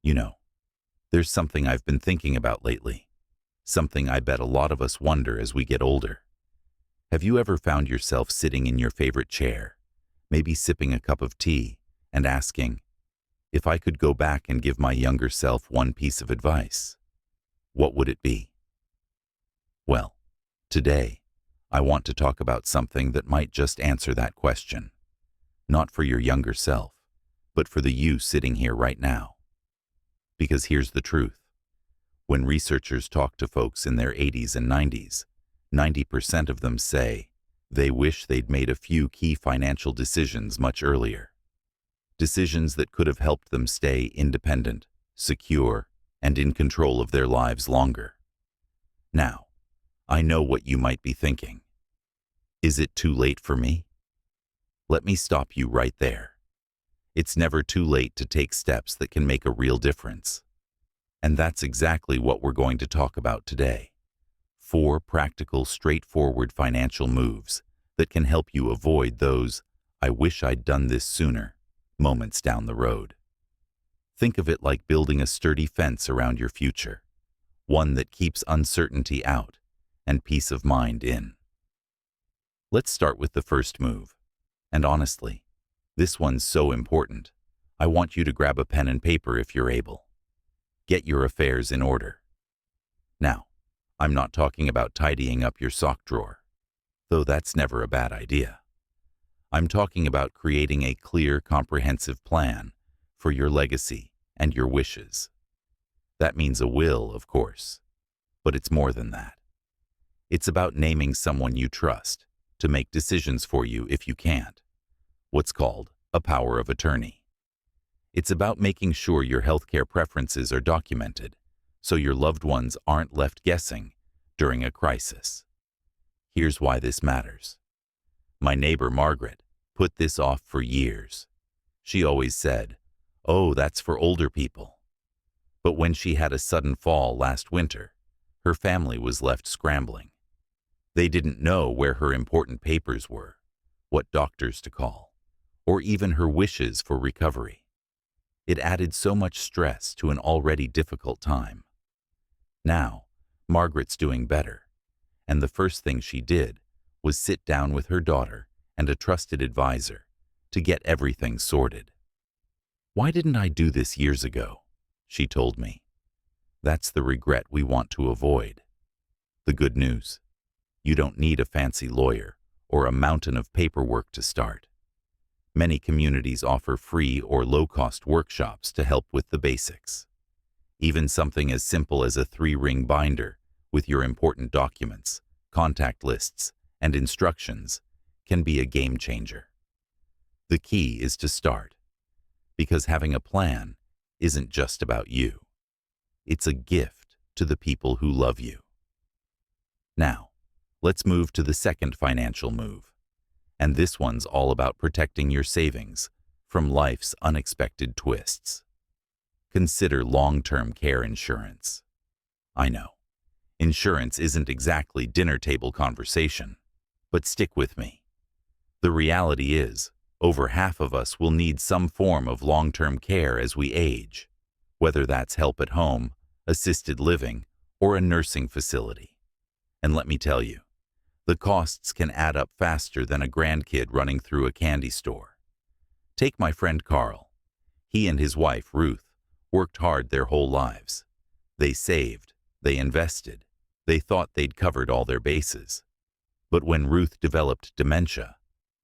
You know, there's something I've been thinking about lately, something I bet a lot of us wonder as we get older. Have you ever found yourself sitting in your favorite chair, maybe sipping a cup of tea, and asking, if I could go back and give my younger self one piece of advice, what would it be? Well, today, I want to talk about something that might just answer that question. Not for your younger self, but for the you sitting here right now. Because here's the truth. When researchers talk to folks in their 80s and 90s, 90% of them say they wish they'd made a few key financial decisions much earlier. Decisions that could have helped them stay independent, secure, and in control of their lives longer. Now, I know what you might be thinking. Is it too late for me? Let me stop you right there. It's never too late to take steps that can make a real difference. And that's exactly what we're going to talk about today. 4 practical, straightforward financial moves that can help you avoid those "I wish I'd done this sooner" moments down the road. Think of it like building a sturdy fence around your future, one that keeps uncertainty out and peace of mind in. Let's start with the first move. And honestly, this one's so important. I want you to grab a pen and paper if you're able. Get your affairs in order. Now, I'm not talking about tidying up your sock drawer, though that's never a bad idea. I'm talking about creating a clear, comprehensive plan for your legacy and your wishes. That means a will, of course, but it's more than that. It's about naming someone you trust to make decisions for you if you can't. What's called a power of attorney. It's about making sure your healthcare preferences are documented so your loved ones aren't left guessing during a crisis. Here's why this matters. My neighbor Margaret put this off for years. She always said, "Oh, that's for older people." But when she had a sudden fall last winter, her family was left scrambling. They didn't know where her important papers were, what doctors to call, or even her wishes for recovery. It added so much stress to an already difficult time. Now, Margaret's doing better, and the first thing she did was sit down with her daughter and a trusted advisor to get everything sorted. "Why didn't I do this years ago?" she told me. That's the regret we want to avoid. The good news: you don't need a fancy lawyer or a mountain of paperwork to start. Many communities offer free or low-cost workshops to help with the basics. Even something as simple as a 3-ring binder with your important documents, contact lists, and instructions can be a game changer. The key is to start, because having a plan isn't just about you. It's a gift to the people who love you. Now, let's move to the second financial move. And this one's all about protecting your savings from life's unexpected twists. Consider long-term care insurance. I know, insurance isn't exactly dinner table conversation, but stick with me. The reality is, over half of us will need some form of long-term care as we age, whether that's help at home, assisted living, or a nursing facility. And let me tell you, the costs can add up faster than a grandkid running through a candy store. Take my friend Carl. He and his wife, Ruth, worked hard their whole lives. They saved, they invested, they thought they'd covered all their bases. But when Ruth developed dementia,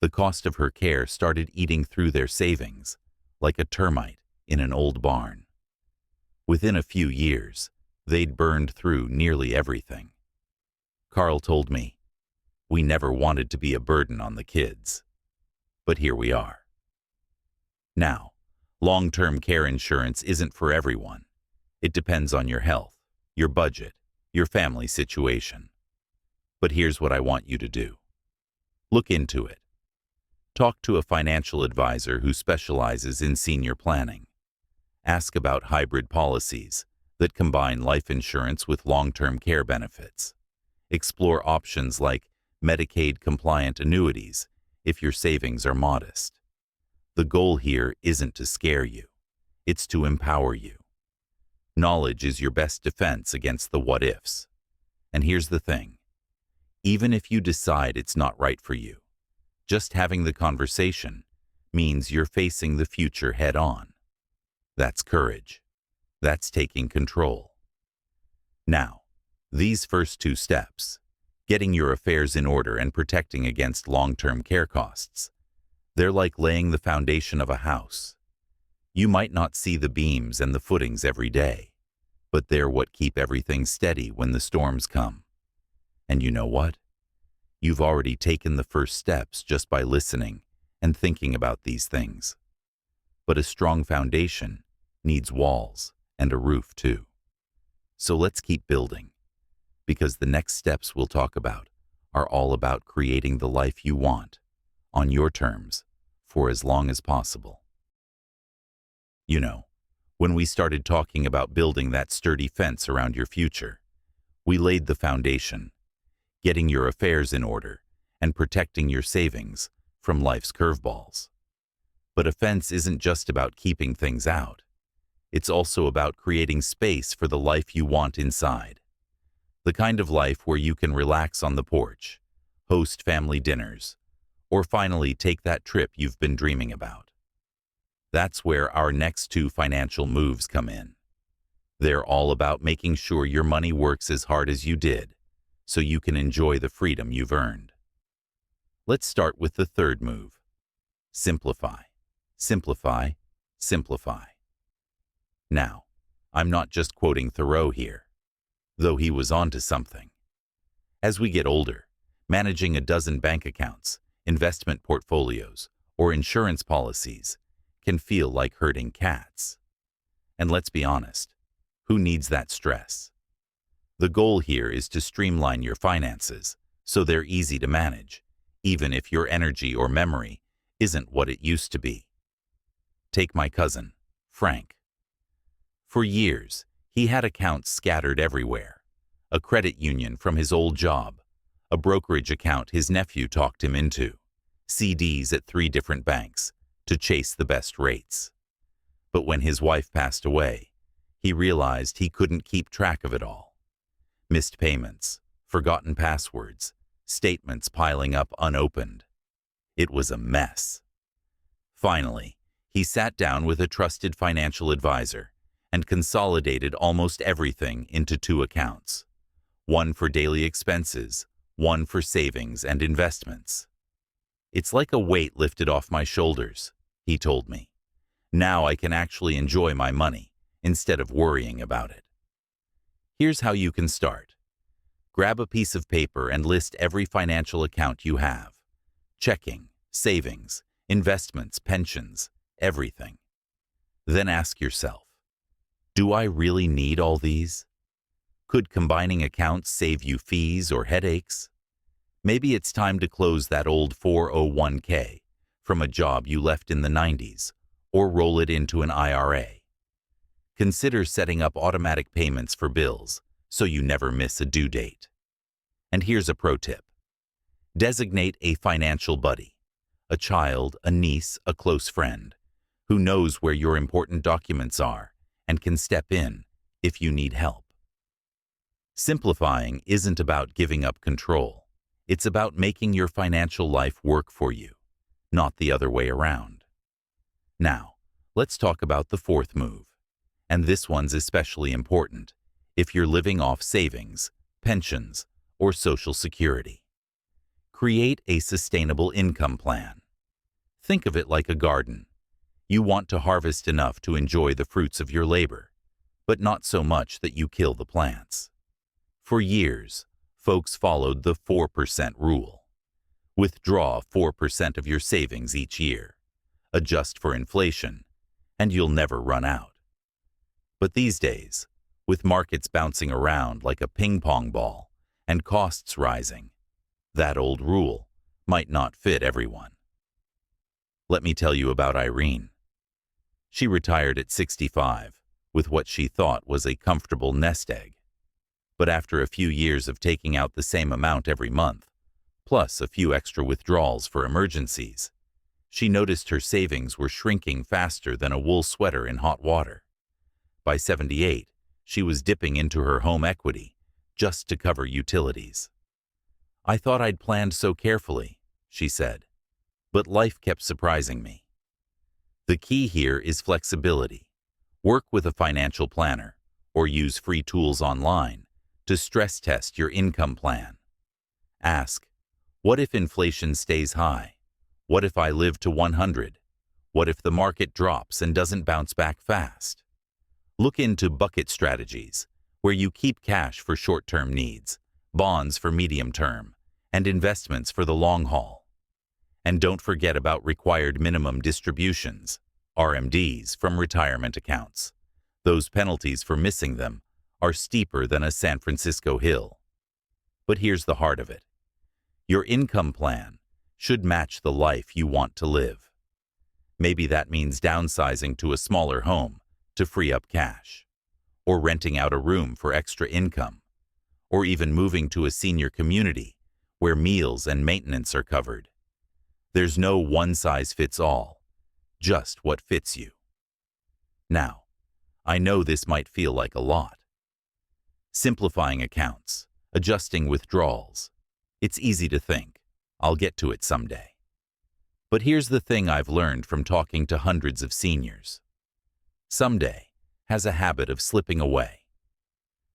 the cost of her care started eating through their savings, like a termite in an old barn. Within a few years, they'd burned through nearly everything. Carl told me, "We never wanted to be a burden on the kids." But here we are. Now, long-term care insurance isn't for everyone. It depends on your health, your budget, your family situation. But here's what I want you to do. Look into it. Talk to a financial advisor who specializes in senior planning. Ask about hybrid policies that combine life insurance with long-term care benefits. Explore options like Medicaid-compliant annuities if your savings are modest. The goal here isn't to scare you. It's to empower you. Knowledge is your best defense against the what-ifs. And here's the thing. Even if you decide it's not right for you, just having the conversation means you're facing the future head-on. That's courage. That's taking control. Now, these first two steps, getting your affairs in order and protecting against long-term care costs, they're like laying the foundation of a house. You might not see the beams and the footings every day, but they're what keep everything steady when the storms come. And you know what? You've already taken the first steps just by listening and thinking about these things. But a strong foundation needs walls and a roof too. So let's keep building, because the next steps we'll talk about are all about creating the life you want, on your terms, for as long as possible. You know, when we started talking about building that sturdy fence around your future, we laid the foundation, getting your affairs in order and protecting your savings from life's curveballs. But a fence isn't just about keeping things out. It's also about creating space for the life you want inside. The kind of life where you can relax on the porch, host family dinners, or finally take that trip you've been dreaming about. That's where our next two financial moves come in. They're all about making sure your money works as hard as you did, so you can enjoy the freedom you've earned. Let's start with the third move. Simplify, simplify, simplify. Now, I'm not just quoting Thoreau here, though he was onto something. As we get older, managing a dozen bank accounts, investment portfolios, or insurance policies can feel like herding cats. And let's be honest, who needs that stress? The goal here is to streamline your finances so they're easy to manage, even if your energy or memory isn't what it used to be. Take my cousin, Frank. For years, he had accounts scattered everywhere. A credit union from his old job, a brokerage account his nephew talked him into, CDs at 3 different banks to chase the best rates. But when his wife passed away, he realized he couldn't keep track of it all. Missed payments, forgotten passwords, statements piling up unopened. It was a mess. Finally, he sat down with a trusted financial advisor and consolidated almost everything into 2 accounts, one for daily expenses, one for savings and investments. It's like a weight lifted off my shoulders, he told me. Now I can actually enjoy my money instead of worrying about it. Here's how you can start. Grab a piece of paper and list every financial account you have. Checking, savings, investments, pensions, everything. Then ask yourself, do I really need all these? Could combining accounts save you fees or headaches? Maybe it's time to close that old 401k from a job you left in the 90s or roll it into an IRA. Consider setting up automatic payments for bills so you never miss a due date. And here's a pro tip. Designate a financial buddy, a child, a niece, a close friend, who knows where your important documents are and can step in if you need help. Simplifying isn't about giving up control. It's about making your financial life work for you, not the other way around. Now, let's talk about the fourth move. And this one's especially important if you're living off savings, pensions, or Social Security. Create a sustainable income plan. Think of it like a garden. You want to harvest enough to enjoy the fruits of your labor, but not so much that you kill the plants. For years, folks followed the 4% rule. Withdraw 4% of your savings each year. Adjust for inflation, and you'll never run out. But these days, with markets bouncing around like a ping-pong ball and costs rising, that old rule might not fit everyone. Let me tell you about Irene. She retired at 65 with what she thought was a comfortable nest egg. But after a few years of taking out the same amount every month, plus a few extra withdrawals for emergencies, she noticed her savings were shrinking faster than a wool sweater in hot water. By 78, She was dipping into her home equity just to cover utilities. "I thought I'd planned so carefully," she said, "but life kept surprising me." The key here is flexibility. Work with a financial planner or use free tools online to stress test your income plan. Ask, what if inflation stays high? What if I live to 100? What if the market drops and doesn't bounce back fast? Look into bucket strategies, where you keep cash for short-term needs, bonds for medium-term, and investments for the long haul. And don't forget about required minimum distributions, RMDs, from retirement accounts. Those penalties for missing them are steeper than a San Francisco hill. But here's the heart of it. Your income plan should match the life you want to live. Maybe that means downsizing to a smaller home to free up cash, or renting out a room for extra income, or even moving to a senior community where meals and maintenance are covered. There's no one-size-fits-all, just what fits you. Now, I know this might feel like a lot. Simplifying accounts, adjusting withdrawals. It's easy to think, I'll get to it someday. But here's the thing I've learned from talking to hundreds of seniors. Someday has a habit of slipping away.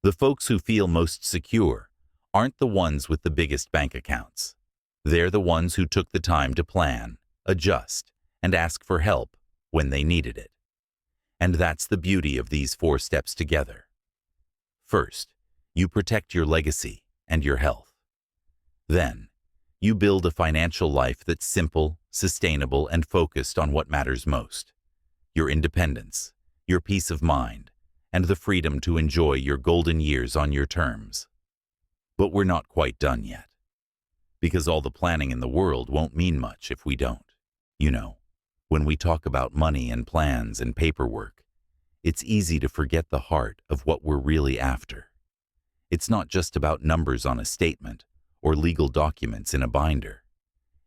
The folks who feel most secure aren't the ones with the biggest bank accounts. They're the ones who took the time to plan, adjust, and ask for help when they needed it. And that's the beauty of these 4 steps together. First, you protect your legacy and your health. Then, you build a financial life that's simple, sustainable, and focused on what matters most: your independence, your peace of mind, and the freedom to enjoy your golden years on your terms. But we're not quite done yet. Because all the planning in the world won't mean much if we don't. You know, when we talk about money and plans and paperwork, it's easy to forget the heart of what we're really after. It's not just about numbers on a statement or legal documents in a binder.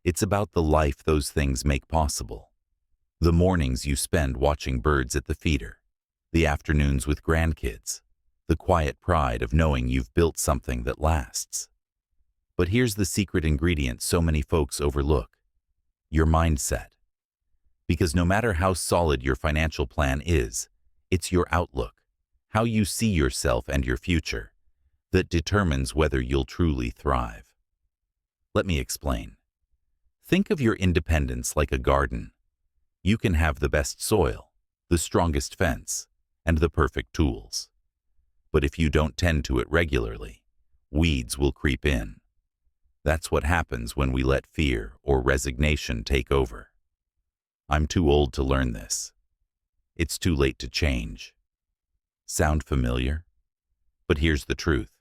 It's about the life those things make possible. The mornings you spend watching birds at the feeder, the afternoons with grandkids, the quiet pride of knowing you've built something that lasts. But here's the secret ingredient so many folks overlook: your mindset. Because no matter how solid your financial plan is, it's your outlook, how you see yourself and your future, that determines whether you'll truly thrive. Let me explain. Think of your independence like a garden. You can have the best soil, the strongest fence, and the perfect tools. But if you don't tend to it regularly, weeds will creep in. That's what happens when we let fear or resignation take over. I'm too old to learn this. It's too late to change. Sound familiar? But here's the truth.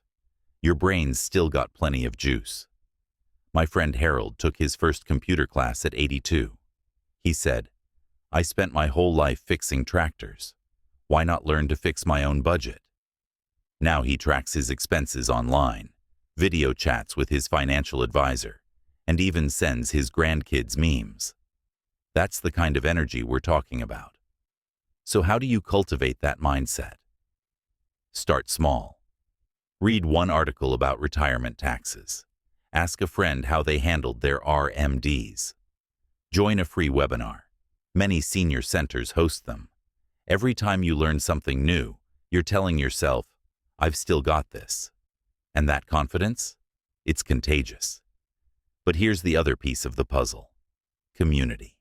Your brain's still got plenty of juice. My friend Harold took his first computer class at 82. He said, "I spent my whole life fixing tractors. Why not learn to fix my own budget?" Now he tracks his expenses online, video chats with his financial advisor, and even sends his grandkids memes. That's the kind of energy we're talking about. So how do you cultivate that mindset? Start small. Read one article about retirement taxes. Ask a friend how they handled their RMDs. Join a free webinar. Many senior centers host them. Every time you learn something new, you're telling yourself, "I've still got this." And that confidence? It's contagious. But here's the other piece of the puzzle: community.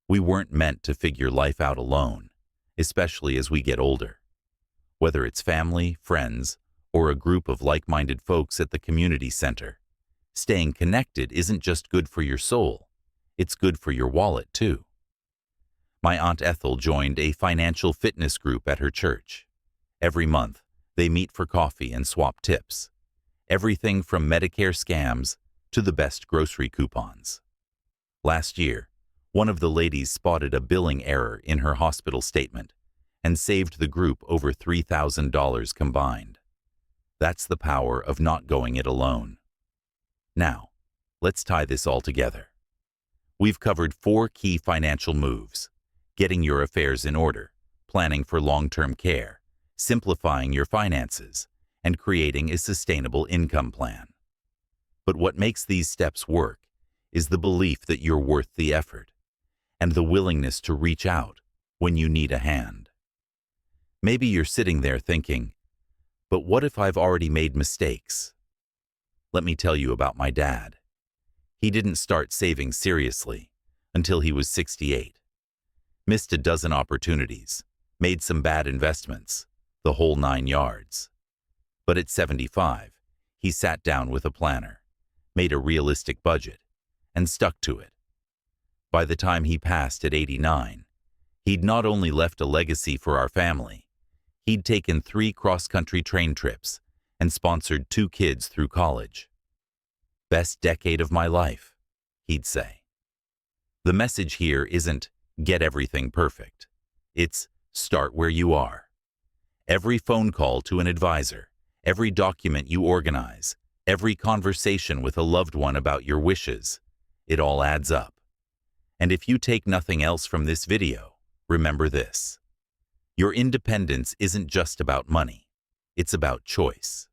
We weren't meant to figure life out alone, especially as we get older. Whether it's family, friends, or a group of like-minded folks at the community center, staying connected isn't just good for your soul, it's good for your wallet too. My Aunt Ethel joined a financial fitness group at her church. Every month, they meet for coffee and swap tips. Everything from Medicare scams to the best grocery coupons. Last year, one of the ladies spotted a billing error in her hospital statement and saved the group over $3,000 combined. That's the power of not going it alone. Now, let's tie this all together. We've covered 4 key financial moves: getting your affairs in order, planning for long-term care, simplifying your finances, and creating a sustainable income plan. But what makes these steps work is the belief that you're worth the effort and the willingness to reach out when you need a hand. Maybe you're sitting there thinking, but what if I've already made mistakes? Let me tell you about my dad. He didn't start saving seriously until he was 68. Missed a dozen opportunities, made some bad investments, the whole 9 yards. But at 75, he sat down with a planner, made a realistic budget, and stuck to it. By the time he passed at 89, he'd not only left a legacy for our family, he'd taken 3 cross-country train trips and sponsored 2 kids through college. Best decade of my life, he'd say. The message here isn't get everything perfect. It's start where you are. Every phone call to an advisor, every document you organize, every conversation with a loved one about your wishes, it all adds up. And if you take nothing else from this video, remember this. Your independence isn't just about money. It's about choice.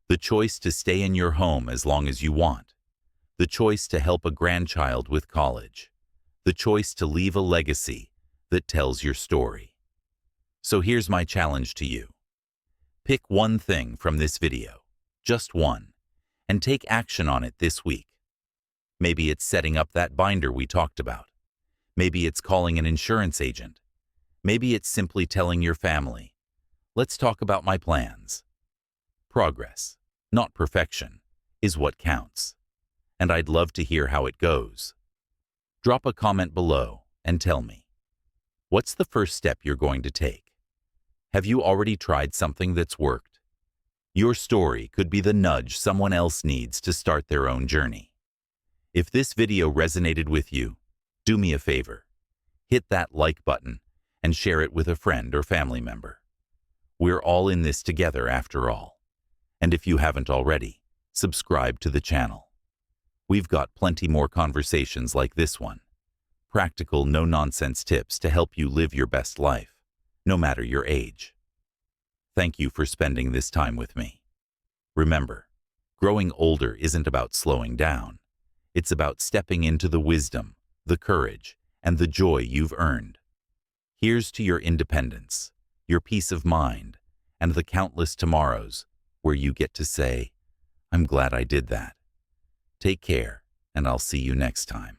The choice to stay in your home as long as you want. The choice to help a grandchild with college. The choice to leave a legacy that tells your story. So here's my challenge to you. Pick one thing from this video, just one, and take action on it this week. Maybe it's setting up that binder we talked about. Maybe it's calling an insurance agent. Maybe it's simply telling your family, let's talk about my plans. Progress, not perfection, is what counts. And I'd love to hear how it goes. Drop a comment below and tell me, what's the first step you're going to take? Have you already tried something that's worked? Your story could be the nudge someone else needs to start their own journey. If this video resonated with you, do me a favor. Hit that like button and share it with a friend or family member. We're all in this together after all. And if you haven't already, subscribe to the channel. We've got plenty more conversations like this one. Practical, no-nonsense tips to help you live your best life, no matter your age. Thank you for spending this time with me. Remember, growing older isn't about slowing down. It's about stepping into the wisdom, the courage, and the joy you've earned. Here's to your independence, your peace of mind, and the countless tomorrows where you get to say, I'm glad I did that. Take care, and I'll see you next time.